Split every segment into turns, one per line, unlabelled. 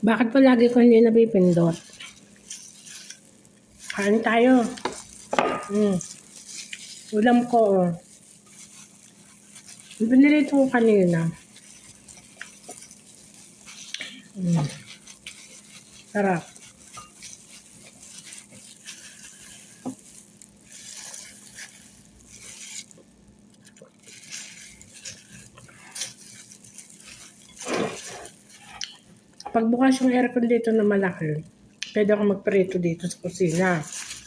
Bakit pa lagi ko hindi napipindot? Kain tayo. Ulam ko, oh. Binilito ko kanina. Sarap. Pagbukas yung aircon dito na malaki, pwede ako magprito dito sa kusina.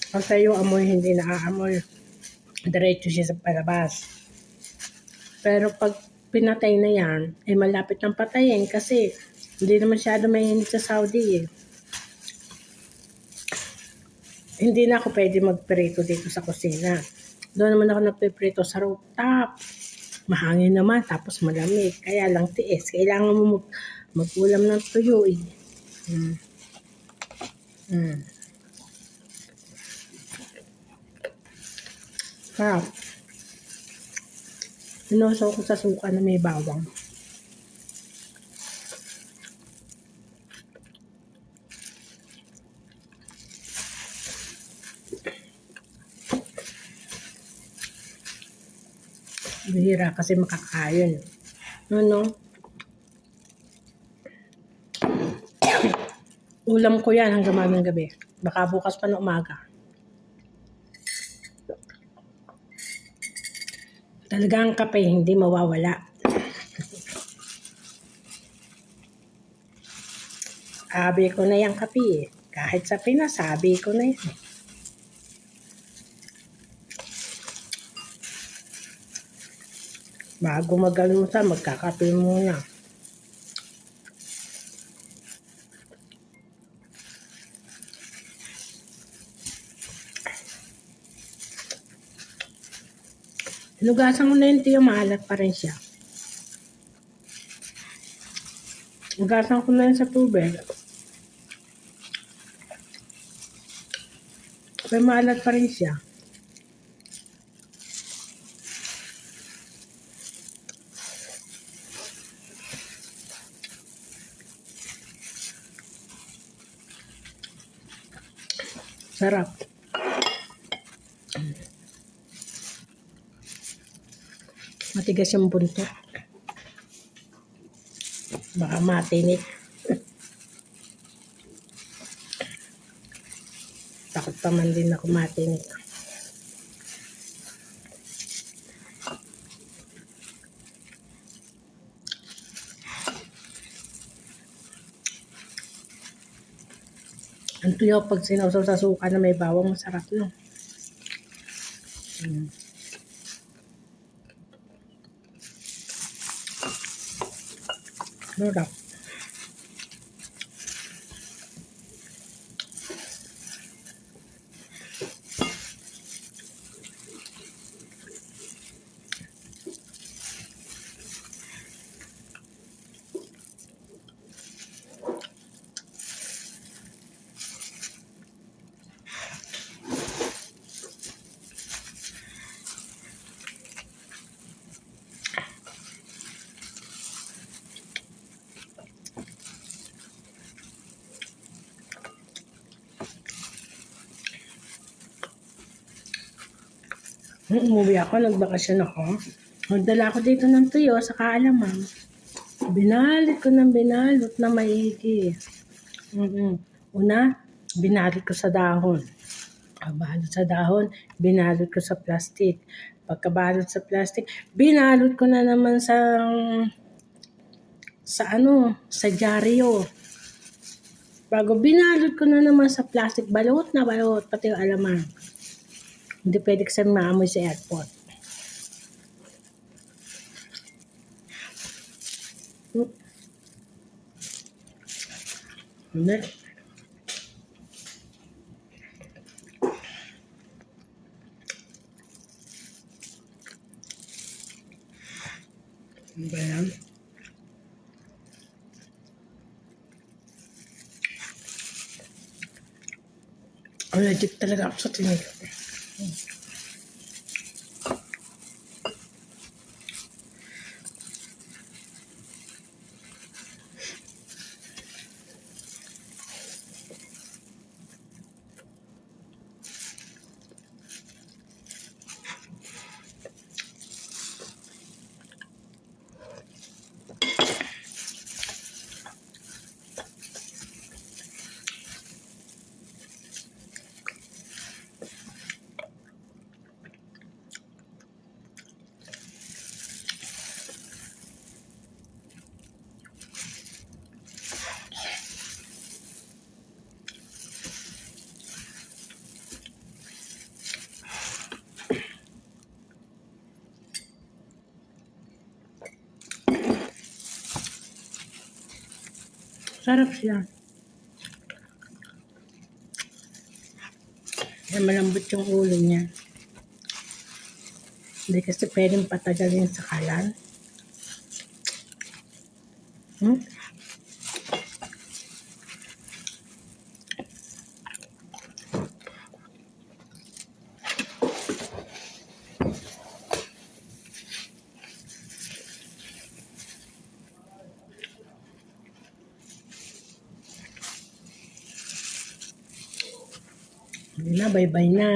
Kasi yung amoy hindi naaamoy. Diretso siya sa palabas. Pero pag pinatay na yan, malapit ng patayin kasi hindi na masyado mainit sa Saudi eh. Hindi na ako pwede magprito dito sa kusina. Doon naman ako nagpiprito sa rooftop. Mahangin naman, tapos malamig. Kaya lang tiis. Kailangan mo mag-ulam ng tuyo eh. Sarap. Sinusaw ko sa suka na may bawang. Bihira kasi makakain. No? Ulam ko yan hanggang mamayang gabi. Baka bukas pa na umaga. Talagang kape hindi mawawala. Sabi ko na yung kape eh. Kahit sa Pinas, sabi ko na yan. Bago mag-almusal, magkakape muna. Hinugasan ko na yun, tiyo, maalat pa rin siya. Hinugasan ko na yun sa tubig. Pero maalat pa rin siya. Sarap. Matigas yung buntot. Baka matinik. Takot pa man din ako matinik. Ang tuyo pag sinawsaw sa suka na may bawang, masarap no. Sarap. Umuwi ako, nagbakasyon ako. Nagdala ako dito ng tuyo sa kaalamang. Binalit ko ng binalot na maigi. Una, binalit ko sa dahon. Pagbalot sa dahon, binalot ko sa plastic. Pagkabalot sa plastic, binalot ko na naman sa dyaryo. Bago binalot ko na naman sa plastic, balot na balot, pati yung alamang. Hindi pwede kasi maamoy sa airport. Hindi. Ano ba yan? Allergic talaga ako sa tinig. Sarap siya. Kaya malambot yung ulo niya. Hindi kasi pwedeng patagalin sa kalan. Hmm? Hindi na, bye-bye na.